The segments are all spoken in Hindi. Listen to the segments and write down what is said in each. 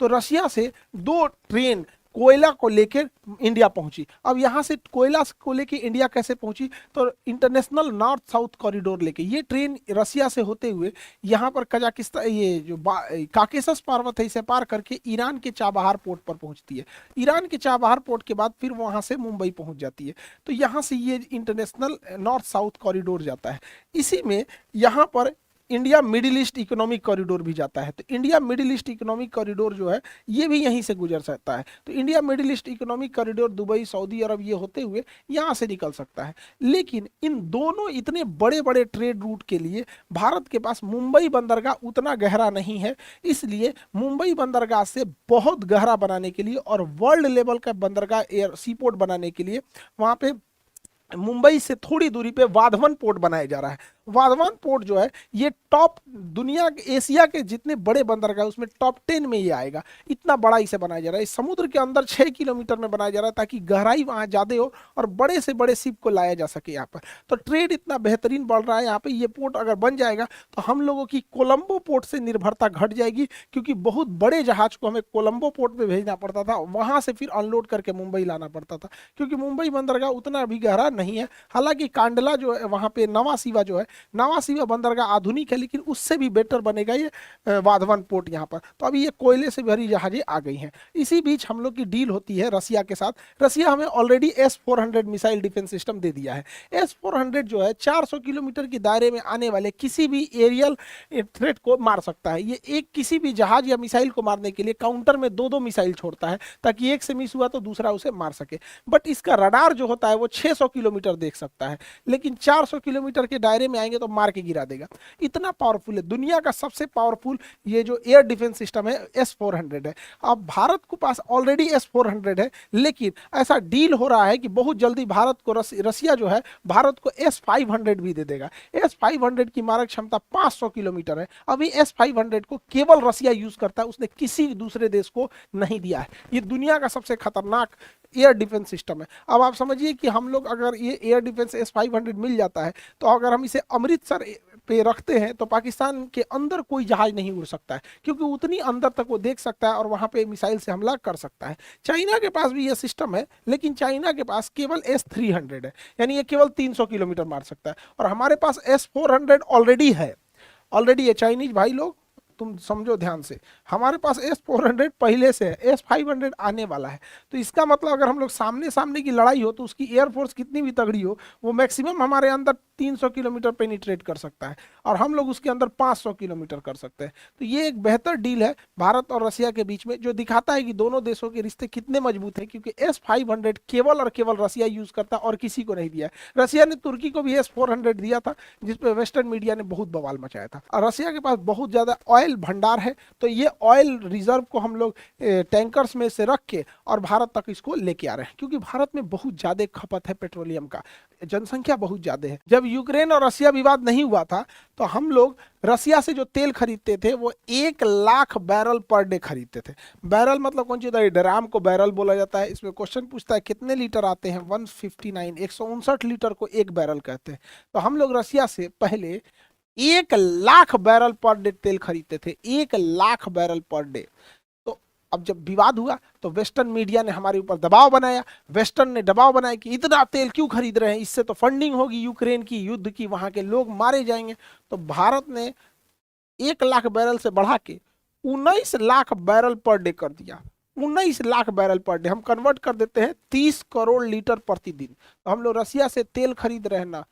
तो रशिया से 2 ट्रेन कोयला को लेकर इंडिया पहुंची। अब यहाँ से कोयला को लेकर इंडिया कैसे पहुंची, तो इंटरनेशनल नॉर्थ साउथ कॉरिडोर लेके ये ट्रेन रशिया से होते हुए यहाँ पर कजाकिस्तान, ये जो काकेशस पर्वत है, इसे पार करके ईरान के चाबहार पोर्ट पर पहुंचती है। ईरान के चाबहार पोर्ट के बाद फिर वहां से मुंबई पहुंच जाती है। तो यहाँ से ये इंटरनेशनल नॉर्थ साउथ कॉरिडोर जाता है। इसी में यहाँ पर India Middle East economic corridor भी जाता है। तो India Middle East economic corridor जो है ये भी यहीं से गुजर सकता है। तो India Middle East economic corridor Dubai, Saudi Arabia ये होते हुए यहाँ से निकल सकता है। लेकिन इन दोनों इतने बड़े बड़े ट्रेड रूट के लिए भारत के पास मुंबई बंदरगाह उतना गहरा नहीं है। इसलिए मुंबई बंदरगाह से बहुत गहरा बनाने के लिए और वर्ल्ड लेवल का बंदरगाह एयर सीपोर्ट बनाने के लिए वहाँ पे मुंबई से थोड़ी दूरी पे वाधवन पोर्ट बनाया जा रहा है। वाधवन पोर्ट जो है ये टॉप दुनिया के, एशिया के जितने बड़े बंदरगाह उसमें टॉप 10 में ये आएगा। इतना बड़ा इसे बनाया जा रहा है। इस समुद्र के अंदर 6 किलोमीटर में बनाया जा रहा है ताकि गहराई वहां ज्यादा हो और बड़े से बड़े शिप को लाया जा सके यहाँ पर। तो ट्रेड इतना बेहतरीन बढ़ रहा है यहाँ पे। ये पोर्ट अगर बन जाएगा तो हम लोगों की कोलंबो पोर्ट से निर्भरता घट जाएगी, क्योंकि बहुत बड़े जहाज को हमें कोलंबो पोर्ट पे भेजना पड़ता था, वहां से फिर अनलोड करके मुंबई लाना पड़ता था, क्योंकि मुंबई बंदरगाह उतना अभी गहरा नहीं है। हालांकि कांडला जो है वहां पे नवा सीवा जो है, नवा सीवा बंदरगाह आधुनिक है, लेकिन उससे भी बेटर बनेगा ये वाधवन पोर्ट यहाँ पर। तो अभी ये कोयले से भरी जहाजें आ गई हैं। इसी बीच हम लोग की डील होती है रसिया के साथ। रसिया हमें already S-400 missile defence system दे दिया है। S-400 जो है 400 किलोमीटर के दायरे में आने वाले किसी भी एरियल थ्रेट को मार सकता है। ये एक किसी भी जहाज या मिसाइल को मारने के लिए काउंटर में 2-2 मिसाइल छोड़ता है, ताकि एक से मिस हुआ तो दूसरा उसे मार सके। बट इसका रडार जो होता है वो 600 किलोमीटर देख सकता है, लेकिन 400 किलोमीटर के दायरे में आएंगे तो मार के गिरा देगा। इतना पावरफुल है। दुनिया का सबसे पावरफुल ये जो एयर डिफेंस सिस्टम है S-400 है। अब भारत के पास ऑलरेडी S-400 है, लेकिन ऐसा डील हो रहा है कि बहुत जल्दी भारत को रसिया जो है भारत को S-500 भी दे देगा। S-500 की मारक क्षमता 500 किलोमीटर है। अभी S-500 को केवल रसिया यूज करता है, उसने किसी दूसरे देश को नहीं दिया है। ये दुनिया का सबसे खतरनाक एयर डिफेंस सिस्टम है। अब आप समझिए कि हम लोग अगर ये एयर डिफेंस S-500 मिल जाता है तो अगर हम इसे अमृतसर पे रखते हैं तो पाकिस्तान के अंदर कोई जहाज नहीं उड़ सकता है, क्योंकि उतनी अंदर तक वो देख सकता है और वहां पे मिसाइल से हमला कर सकता है। चाइना के पास भी ये सिस्टम है, लेकिन चाइना के पास केवल S-300 है, यानी ये केवल 300 किलोमीटर मार सकता है। और हमारे पास S-400 ऑलरेडी है। ऑलरेडी ये चाइनीज भाई लोग तुम समझो ध्यान से, हमारे पास S-400 पहले से है, S-500 आने वाला है। तो इसका मतलब अगर हम लोग सामने सामने की लड़ाई हो तो उसकी एयरफोर्स कितनी भी तगड़ी हो, वो मैक्सिमम हमारे अंदर 300 किलोमीटर पेनिट्रेट कर सकता है और हम लोग उसके अंदर 500 किलोमीटर कर सकते हैं। तो ये एक बेहतर डील है भारत और रसिया के बीच में, जो दिखाता है कि दोनों देशों के रिश्ते कितने मजबूत हैं, क्योंकि S-500 केवल और केवल रसिया यूज करता और किसी को नहीं दिया है। रसिया ने तुर्की को भी S-400 दिया था, जिसपे वेस्टर्न मीडिया ने बहुत बवाल मचाया था। और रसिया के पास बहुत ज्यादा ऑयल भंडार है, तो ये ऑयल रिजर्व को हम लोग टैंकर्स में से रख के और भारत तक इसको लेके आ रहे हैं, क्योंकि भारत में बहुत ज्यादा खपत है पेट्रोलियम का, जनसंख्या बहुत ज्यादा है। जब यूक्रेन और रसिया विवाद नहीं हुआ था तो हम लोग रसिया से जो तेल खरीदते थे वो 1 लाख बैरल पर डे खरीदते थे। बैरल मतलब कौन सी ड्राम को बैरल बोला जाता है। इसमें क्वेश्चन पूछता है कितने लीटर आते हैं, 159, 159 लीटर को एक बैरल कहते हैं। तो हम लोग रसिया से पहले 1 लाख बैरल पर डे तेल खरीदते थे, 1 लाख बैरल पर डे। तो अब जब विवाद हुआ तो वेस्टर्न मीडिया ने हमारे ऊपर दबाव बनाया, वेस्टर्न ने दबाव बनाया कि इतना तेल क्यों खरीद रहे हैं, इससे तो फंडिंग होगी यूक्रेन की, युद्ध की, वहां के लोग मारे जाएंगे। तो भारत ने 1 लाख बैरल से बढ़ा के 19 लाख बैरल पर डे कर दिया। 19 लाख बैरल पर डे हम कन्वर्ट कर देते हैं 30 करोड़ लीटर प्रतिदिन। तो हम लोग रसिया से तेल खरीद रहे हैं ना,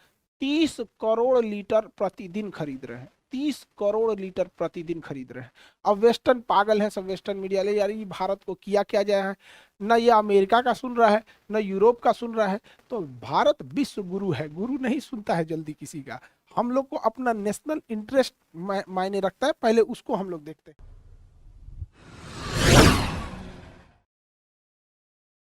30 करोड़ लीटर प्रतिदिन खरीद रहे हैं, 30 करोड़ लीटर प्रतिदिन खरीद रहे हैं। अब वेस्टर्न पागल है सब, वेस्टर्न मीडिया ले यार ये भारत को किया क्या जाए है, न ये अमेरिका का सुन रहा है न यूरोप का सुन रहा है। तो भारत विश्व गुरु है, गुरु नहीं सुनता है जल्दी किसी का। हम लोग को अपना नेशनल इंटरेस्ट मायने रखता है, पहले उसको हम लोग देखते हैं।